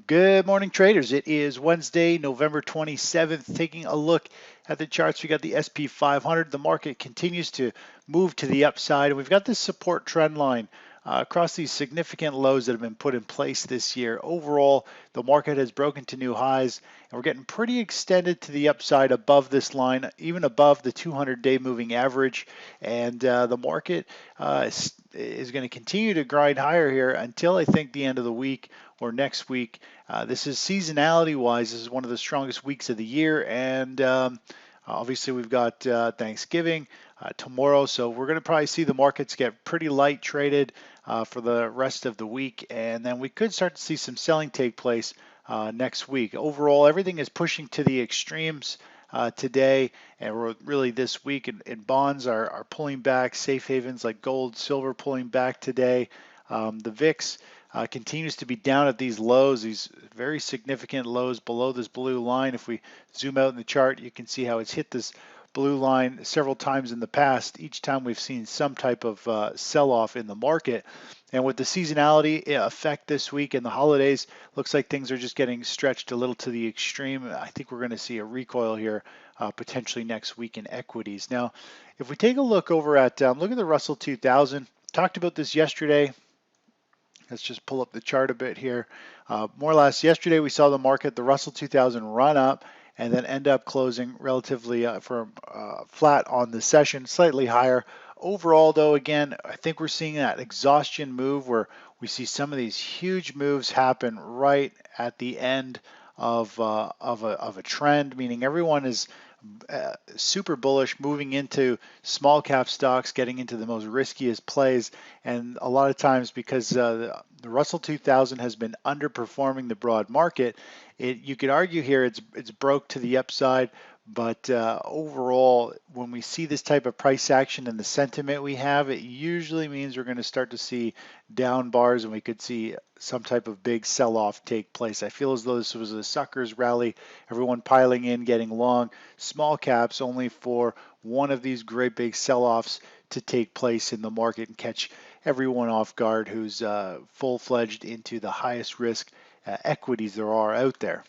Good morning, traders. It is Wednesday, November 27th. Taking a look at the charts, we got the SP 500. The market continues to move to the upside, and we've got this support trend line across these significant lows that have been put in place this year. Overall, the market has broken to new highs, and we're getting pretty extended to the upside above this line, even above the 200-day moving average. And the market is going to continue to grind higher here until I think the end of the week or next week. This is seasonality wise, this is one of the strongest weeks of the year, and obviously we've got Thanksgiving tomorrow, so we're going to probably see the markets get pretty light traded for the rest of the week, and then we could start to see some selling take place next week. Overall, everything is pushing to the extremes today, and we're really this week, and bonds are pulling back. Safe havens like gold, silver pulling back today. The VIX continues to be down at these lows, these very significant lows below this blue line. If we zoom out in the chart, you can see how it's hit this blue line several times in the past. Each time we've seen some type of sell-off in the market. And with the seasonality effect this week and the holidays, looks like things are just getting stretched a little to the extreme. I think we're going to see a recoil here potentially next week in equities. Now, if we take a look over at, look at the Russell 2000, talked about this yesterday. Let's just pull up the chart a bit here. More or less yesterday we saw the market, the Russell 2000 run up and then end up closing relatively flat on the session, slightly higher. Overall though, again, I think we're seeing that exhaustion move where we see some of these huge moves happen right at the end of a trend, meaning everyone is super bullish, moving into small cap stocks, getting into the most riskiest plays. And a lot of times because the Russell 2000 has been underperforming the broad market, you could argue here it's broke to the upside. But overall, when we see this type of price action and the sentiment we have, it usually means we're going to start to see down bars and we could see some type of big sell-off take place. I feel as though this was a suckers rally, everyone piling in, getting long, small caps only for one of these great big sell-offs to take place in the market and catch everyone off guard who's full-fledged into the highest risk equities there are out there.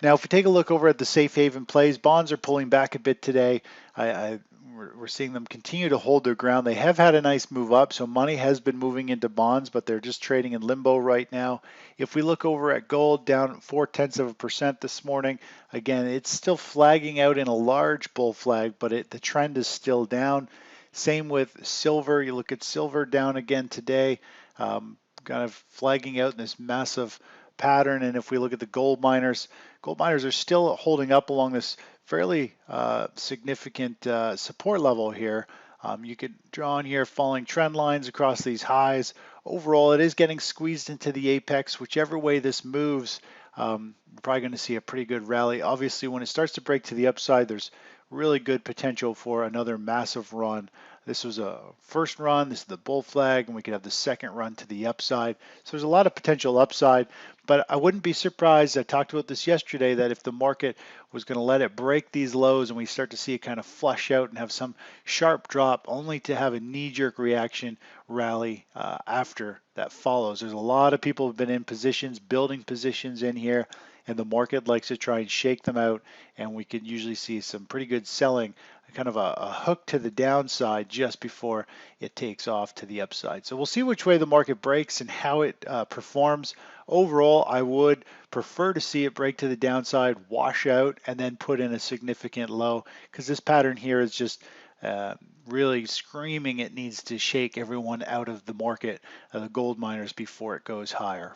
Now, if we take a look over at the safe haven plays, bonds are pulling back a bit today. We're seeing them continue to hold their ground. They have had a nice move up, so money has been moving into bonds, but they're just trading in limbo right now. If we look over at gold, down 0.4% this morning, again, it's still flagging out in a large bull flag, but the trend is still down. Same with silver. You look at silver down again today, kind of flagging out in this massive pattern. And if we look at the gold miners are still holding up along this fairly significant support level here. You could draw on here falling trend lines across these highs. Overall, it is getting squeezed into the apex. Whichever way this moves, we're probably going to see a pretty good rally. Obviously, when it starts to break to the upside, there's really good potential for another massive run. This was a first run, this is the bull flag, and we could have the second run to the upside. So there's a lot of potential upside, but I wouldn't be surprised, I talked about this yesterday, that if the market was going to let it break these lows and we start to see it kind of flush out and have some sharp drop only to have a knee-jerk reaction rally after that follows. There's a lot of people who've been in positions, building positions in here, and the market likes to try and shake them out, and we could usually see some pretty good selling, kind of a hook to the downside just before it takes off to the upside. So we'll see which way the market breaks and how it performs. Overall, I would prefer to see it break to the downside, wash out, and then put in a significant low, because this pattern here is just really screaming it needs to shake everyone out of the market, the gold miners, before it goes higher.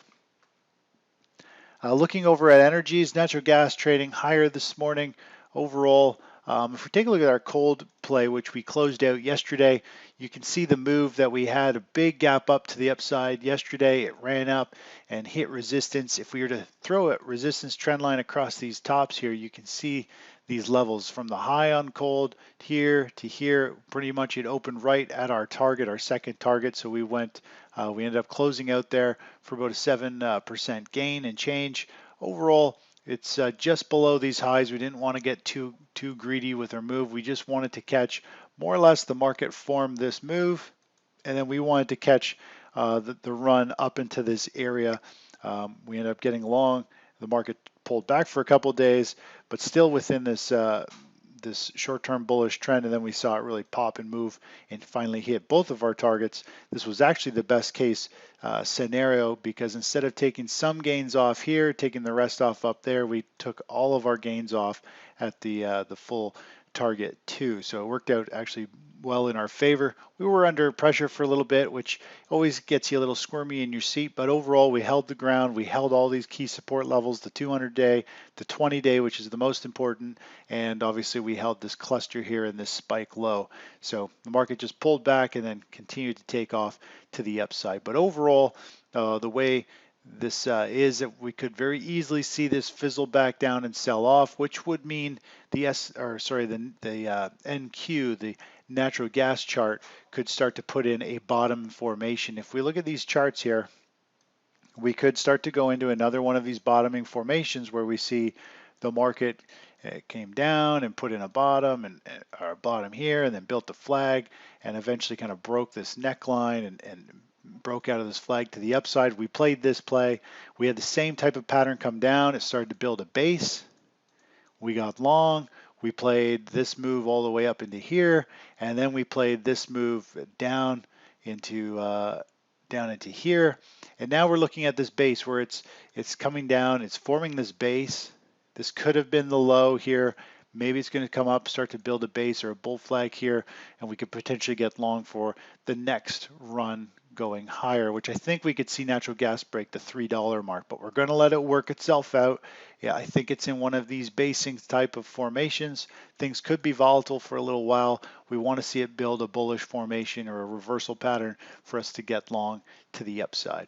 Looking over at energies, natural gas trading higher this morning overall. If we take a look at our cold play, which we closed out yesterday, you can see the move that we had, a big gap up to the upside yesterday. It ran up and hit resistance. If we were to throw a resistance trend line across these tops here, you can see these levels from the high on cold here to here. Pretty much it opened right at our target, our second target. So we ended up closing out there for about a 7% gain and change. Overall, it's just below these highs. We didn't want to get too greedy with our move. We just wanted to catch more or less the market form this move, and then we wanted to catch the run up into this area We ended up getting long. The market pulled back for a couple of days, but still within this short-term bullish trend, and then we saw it really pop and move and finally hit both of our targets. This was actually the best case scenario, because instead of taking some gains off here, taking the rest off up there, we took all of our gains off at the full target too. So it worked out actually well in our favor. We were under pressure for a little bit, which always gets you a little squirmy in your seat, but overall we held the ground. We held all these key support levels, the 200-day, the 20-day, which is the most important, and obviously we held this cluster here in this spike low. So the market just pulled back and then continued to take off to the upside. But overall, the way this is that we could very easily see this fizzle back down and sell off, which would mean the NQ, the natural gas chart, could start to put in a bottom formation. If we look at these charts here, we could start to go into another one of these bottoming formations where we see the market came down and put in a bottom and or a bottom here, and then built the flag and eventually kind of broke this neckline and broke out of this flag to the upside. We played this play. We had the same type of pattern come down. It started to build a base. We got long. We played this move all the way up into here, and then we played this move down into here. And now we're looking at this base where it's coming down. It's forming this base. This could have been the low here. Maybe it's going to come up, start to build a base or a bull flag here, and we could potentially get long for the next run going higher, which I think we could see natural gas break the $3 mark, but we're going to let it work itself out. Yeah, I think it's in one of these basing type of formations. Things could be volatile for a little while. We want to see it build a bullish formation or a reversal pattern for us to get long to the upside.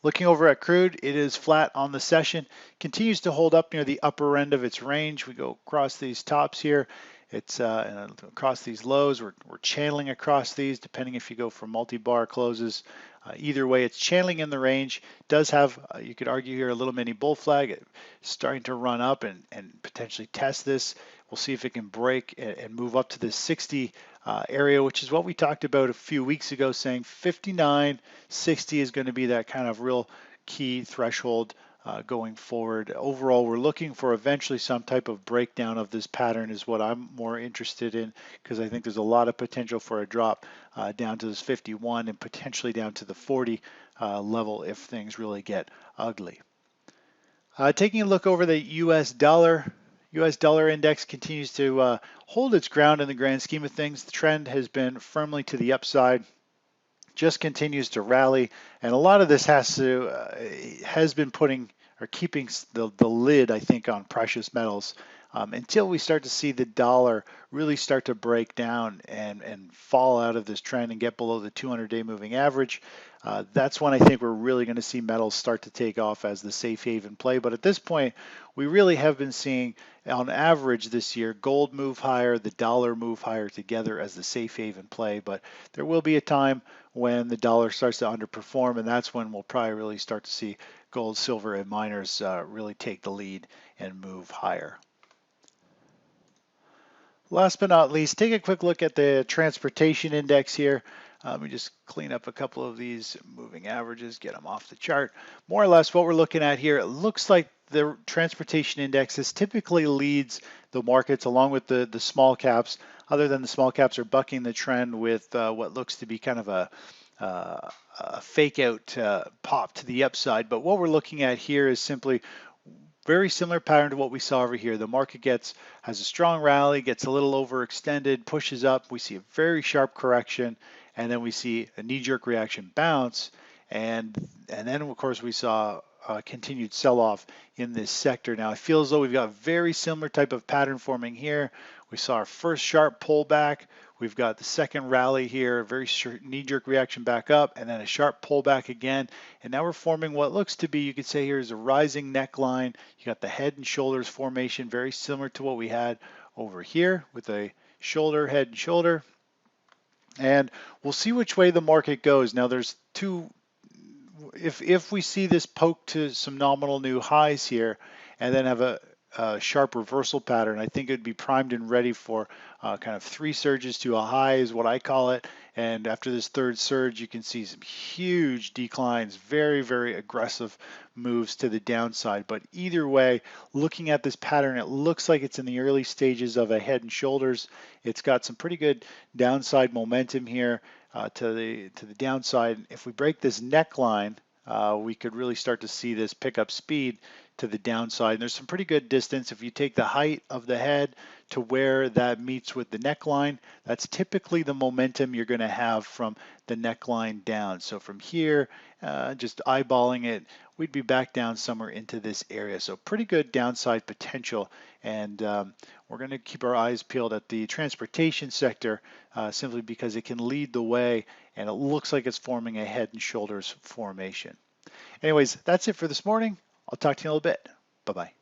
Looking over at crude, it is flat on the session, continues to hold up near the upper end of its range. We go across these tops here. It's across these lows. We're channeling across these, depending if you go for multi-bar closes. Either way, it's channeling in the range. Does have, you could argue here, a little mini bull flag. It's starting to run up and potentially test this. We'll see if it can break and move up to this 60 area, which is what we talked about a few weeks ago, saying 59.60 is going to be that kind of real key threshold going forward. Overall, we're looking for eventually some type of breakdown of this pattern is what I'm more interested in, because I think there's a lot of potential for a drop down to this 51 and potentially down to the 40 level if things really get ugly. Taking a look over the US dollar. US dollar index continues to hold its ground in the grand scheme of things. The trend has been firmly to the upside, just continues to rally, and a lot of this has been putting or keeping the lid, I think, on precious metals until we start to see the dollar really start to break down and fall out of this trend and get below the 200-day moving average. That's when I think we're really going to see metals start to take off as the safe haven play. But at this point, we really have been seeing, on average this year, gold move higher, the dollar move higher together as the safe haven play. But there will be a time when the dollar starts to underperform, and that's when we'll probably really start to see gold, silver, and miners really take the lead and move higher. Last but not least, take a quick look at the transportation index here. Let me just clean up a couple of these moving averages, get them off the chart. More or less what we're looking at here, it looks like the transportation index typically leads the markets along with the small caps, other than the small caps are bucking the trend with what looks to be kind of a fake out pop to the upside. But what we're looking at here is simply very similar pattern to what we saw over here. The market has a strong rally, gets a little overextended, pushes up. We see a very sharp correction, and then we see a knee-jerk reaction bounce, and then of course we saw continued sell-off in this sector. Now it feels as though we've got a very similar type of pattern forming here. We saw our first sharp pullback. We've got the second rally here, a very knee-jerk reaction back up, and then a sharp pullback again. And now we're forming what looks to be, you could say here, is a rising neckline. You got the head and shoulders formation, very similar to what we had over here with a shoulder, head and shoulder. And we'll see which way the market goes. Now there's two, if we see this poke to some nominal new highs here, and then have sharp reversal pattern. I think it would be primed and ready for kind of 3 surges to a high is what I call it. And after this 3rd surge, you can see some huge declines, very, very aggressive moves to the downside. But either way, looking at this pattern, it looks like it's in the early stages of a head and shoulders. It's got some pretty good downside momentum here to the downside. If we break this neckline, we could really start to see this pick up speed to the downside. And there's some pretty good distance. If you take the height of the head to where that meets with the neckline, that's typically the momentum you're going to have from the neckline down. So from here, just eyeballing it, we'd be back down somewhere into this area. So pretty good downside potential. And we're going to keep our eyes peeled at the transportation sector simply because it can lead the way and it looks like it's forming a head and shoulders formation. Anyways, that's it for this morning. I'll talk to you in a little bit. Bye-bye.